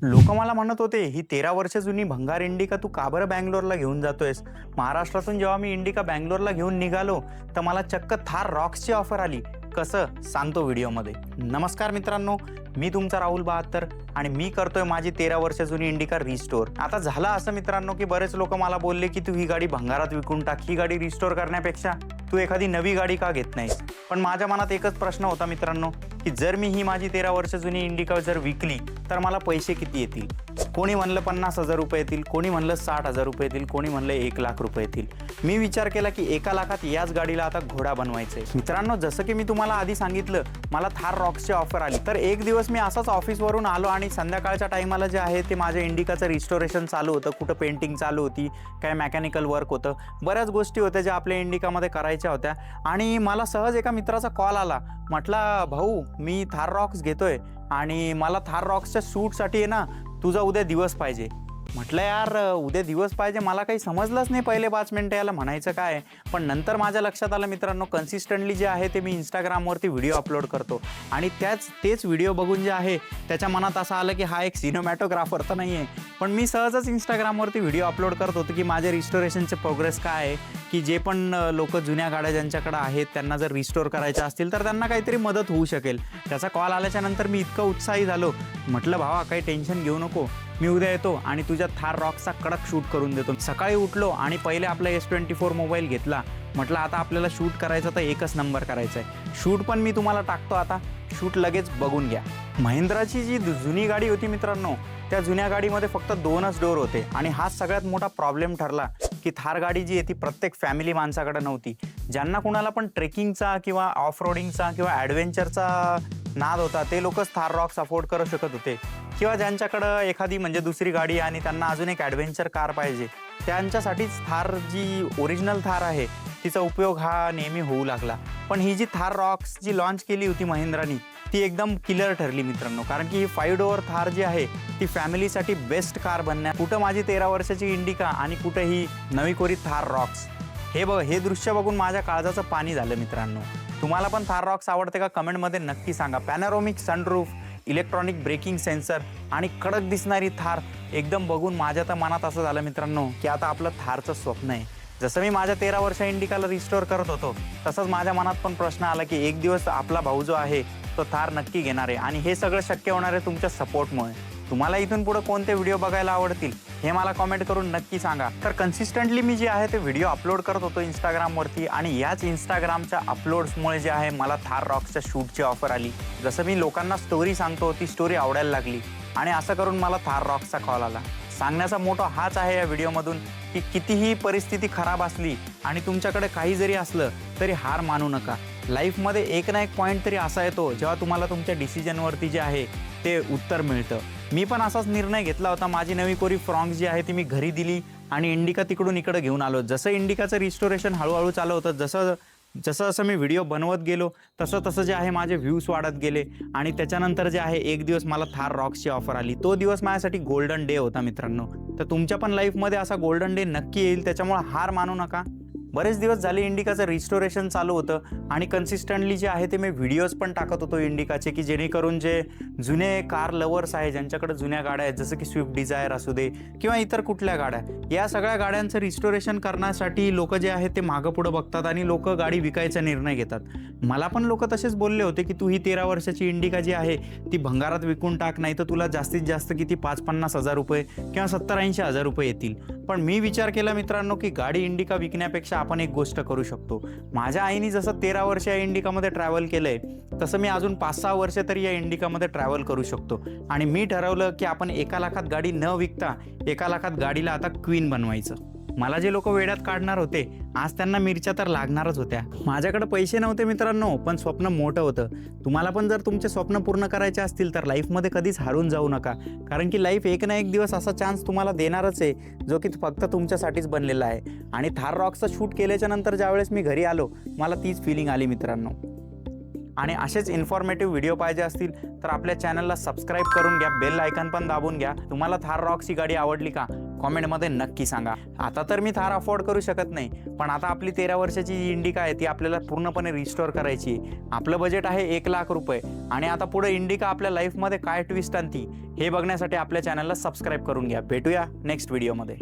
लोक मला म्हणत होते, ही 13 वर्ष जुनी भंगार इंडिका तू का बरं बँगलोरला घेऊन जातोयस? महाराष्ट्रातून जेव्हा मी इंडिका बँगलोरला घेऊन निघालो, तर मला चक्क थार रॉक्सची ऑफर आली. कसं सांगतो व्हिडिओमध्ये. नमस्कार मित्रांनो, मी तुमचा राहुल बहात्तर आणि मी करतोय माझी 13 वर्ष जुनी इंडिका रिस्टोर. आता झालं असं मित्रांनो, की बरेच लोक मला बोलले की तू ही गाडी भंगारात विकून टाक, ही गाडी रिस्टोर करण्यापेक्षा तू एखादी नवी गाडी का घेत नाहीस? पण माझ्या मनात एकच प्रश्न होता मित्रांनो, की जर मी ही माझी 13 वर्ष जुनी इंडिका जर विकली तर मला पैसे किती येतील? कोणी म्हणलं 50,000 रुपये येतील, कोणी म्हणलं 60,000 रुपये येतील, कोणी म्हणलं 1,00,000 रुपये येतील. मी विचार केला की 1,00,000 याच गाडीला आता घोडा बनवायचंय. मित्रांनो, जसं की मी तुम्हाला आधी सांगितलं, मला थार रॉक्सची ऑफर आली. तर एक दिवस मी असाच ऑफिसवरून आलो आणि संध्याकाळच्या टायमाला जे आहे ते माझ्या इंडिकाचं रिस्टोरेशन चालू होतं. कुठं पेंटिंग चालू होती, काय मेकॅनिकल वर्क होतं, बऱ्याच गोष्टी होत्या ज्या आपल्या इंडिकामध्ये करायच्या होत्या. आणि मला सहज एका मित्राचा कॉल आला. म्हटला, भाऊ मी थार रॉक्स घेतोय आणि मला थार रॉक्सच्या शूटसाठी आहे ना, तुझा उद्या दिवस पाहिजे. म्हटलं, यार उद्या दिवस पाहिजे, मला काही समजलंच नाही पहिले 5 मिनिटं याला म्हणायचं काय. पण नंतर माझ्या लक्षात आलं मित्रांनो, कन्सिस्टंटली जे आहे ते मी इंस्टाग्रामवरती व्हिडिओ अपलोड करतो आणि तेच व्हिडिओ बघून जे आहे त्याच्या मनात असं आलं की हा एक सिनेमॅटोग्राफर तर नाही आहे, पण मी सहजच इंस्टाग्रामवरती व्हिडिओ अपलोड करत होतो की माझे रिस्टोरेशनचे प्रोग्रेस काय आहे, की जे पण लोक जुन्या गाड्या ज्यांच्याकडे आहेत त्यांना जर रिस्टोर करायच्या असतील तर त्यांना काहीतरी मदत होऊ शकेल. त्याचा कॉल आल्याच्या नंतर मी इतकं उत्साही झालो. म्हटलं, भावा काही टेन्शन घेऊ नको, मी उद्या येतो आणि तुझ्या थार रॉक्सचा कडक शूट करून देतो. सकाळी उठलो आणि पहिले आपला S24 मोबाईल घेतला. म्हटलं आता आपल्याला शूट करायचं तर एकच नंबर करायचा आहे. शूट पण मी तुम्हाला टाकतो, आता शूट लगेच बघून घ्या. महिंद्राची जी जुनी गाडी होती मित्रांनो, त्या जुन्या गाडीमध्ये फक्त 2च डोर होते आणि हा सगळ्यात मोठा प्रॉब्लेम ठरला की थार गाडी जी आहे ती प्रत्येक फॅमिली माणसाकडे नव्हती. ज्यांना कुणाला पण ट्रेकिंगचा किंवा ऑफ रोडिंगचा किंवा ॲडव्हेंचरचा नाद होता ते लोकच थार रॉक्स अफोर्ड करू शकत होते, किंवा ज्यांच्याकडं एखादी म्हणजे दुसरी गाडी आणि त्यांना अजून एक ॲडव्हेंचर कार पाहिजे, त्यांच्यासाठीच थार जी ओरिजिनल थार आहे तिचा उपयोग हा नेहमी होऊ लागला. पण ही जी थार रॉक्स जी लॉन्च केली होती महिंद्रानी, ती एकदम किलर ठरली मित्रांनो. कारण की ही 5 डोअर थार जी आहे ती फॅमिलीसाठी बेस्ट कार बनण्या. कुठं माझी 13 वर्षाची इंडिका आणि कुठं ही नवी कोरी थार रॉक्स. हे दृश्य बघून माझ्या काळजाचं पाणी झालं मित्रांनो. तुम्हाला पण थार रॉक्स आवडते का? कमेंटमध्ये नक्की सांगा. Panoramic sunroof, electronic braking sensor आणि कडक दिसणारी थार एकदम बघून माझ्या तर मनात असं झालं मित्रांनो की आता आपलं थारचं स्वप्न आहे. जसं मी माझ्या 13 वर्ष इंडिकाला रिस्टोर करत होतो, तसंच माझ्या मनात पण प्रश्न आला की एक दिवस आपला भाऊ जो आहे तो थार नक्की घेणार आहे. आणि हे सगळं शक्य होणार आहे तुमच्या सपोर्टमुळे. तुम्हाला इथून पुढे कोणते व्हिडिओ बघायला आवडतील हे मला कॉमेंट करून नक्की सांगा. तर कन्सिस्टंटली मी जे आहे ते व्हिडिओ अपलोड करत होतो इंस्टाग्रामवरती आणि याच इंस्टाग्रामच्या अपलोड्समुळे जे आहे मला थार रॉक्सच्या शूटची ऑफर आली. जसं मी लोकांना स्टोरी सांगतो ती स्टोरी आवडायला लागली आणि असं करून मला थार रॉक्सचा कॉल आला. सांगण्याचा मोठा हाच आहे या व्हिडिओमधून की कितीही परिस्थिती खराब असली आणि तुमच्याकडे काही जरी असलं तरी हार मानू नका. लाईफमध्ये एक ना एक पॉईंट तरी असा येतो जेव्हा तुम्हाला तुमच्या डिसिजनवरती जे आहे ते उत्तर मिळतं. मी पण असाच निर्णय घेतला होता. माझी नवी कोरी फ्रॉन्क्स जी आहे ती मी घरी दिली आणि इंडिका तिकडून इकडं घेऊन आलो. जसं इंडिकाचं रिस्टोरेशन हळूहळू चालू होतं, जसं मी व्हिडिओ बनवत गेलो तसं जे आहे माझे व्ह्यूज वाढत गेले आणि त्याच्यानंतर जे आहे एक दिवस मला थार रॉक्सची ऑफर आली. तो दिवस माझ्यासाठी गोल्डन डे होता मित्रांनो. तर तुमच्या पण लाईफमध्ये असा गोल्डन डे नक्की येईल, त्याच्यामुळे हार मानू नका. बरेच दिवस झाले इंडिकाचं रिस्टोरेशन चालू होतं आणि कन्सिस्टंटली जे आहे ते मी व्हिडिओज पण टाकत होतो इंडिकाचे, की जेणेकरून जे जुने कार लवर्स आहे, ज्यांच्याकडे जुन्या गाड्या आहेत, जसं की स्विफ्ट डिझायर असू दे किंवा इतर कुठल्या गाड्या, या सगळ्या गाड्यांचं रिस्टोरेशन करण्यासाठी लोक जे आहेत ते मागं पुढं बघतात आणि लोक गाडी विकायचा निर्णय घेतात. मला पण लोक तसेच बोलले होते की तू ही 13 वर्षाची इंडिका जी आहे ती भंगारात विकून टाक, नाही तर तुला जास्तीत जास्त किती 50-50 हजार रुपये किंवा 70-80 हजार रुपये येतील. पण मी विचार केला मित्रांनो की गाडी इंडिका विकण्यापेक्षा आपण एक गोष्ट करू शकतो. माझ्या आईने जसं 13 वर्ष या इंडिकामध्ये ट्रॅव्हल केलंय, तसं मी अजून 5-6 वर्ष तरी या इंडिकामध्ये ट्रॅव्हल करू शकतो. आणि मी ठरवलं की आपण 1,00,000 गाडी न विकता 1,00,000 गाडीला आता क्वीन बनवायचं. मला जे लोक वेड्यात काढणार होते, आज त्यांना मिरच्या तर लागणारच होत्या. माझ्याकडे पैसे नव्हते मित्रांनो, पण स्वप्न मोठं होतं. तुम्हाला पण जर तुमचे स्वप्न पूर्ण करायचे असतील तर लाईफमध्ये कधीच हारून जाऊ नका. कारण की लाईफ एक ना एक दिवस असा चान्स तुम्हाला देणारच आहे जो की फक्त तुमच्यासाठीच बनलेला आहे. आणि थार रॉक्सचं शूट केल्याच्या नंतर ज्यावेळेस मी घरी आलो, मला तीच फिलिंग आली मित्रांनो. आणि असेच इन्फॉर्मेटिव्ह व्हिडिओ पाहिजे असतील तर आपल्या चॅनलला सबस्क्राईब करून घ्या, बेल आयकॉन पण दाबून घ्या. तुम्हाला थार रॉक्स ही गाडी आवडली का? कॉमेंटमध्ये नक्की सांगा. आता तर मी थार अफोर्ड करू शकत नाही, पण आता आपली 13 वर्षाची जी इंडिका आहे ती आपल्याला पूर्णपणे रिस्टोअर करायची आहे. आपलं बजेट आहे 1,00,000 रुपये आणि आता पुढे इंडिका आपल्या लाईफमध्ये काय ट्विस्ट आणती हे बघण्यासाठी आपल्या चॅनलला सबस्क्राईब करून घ्या. भेटूया नेक्स्ट व्हिडिओमध्ये.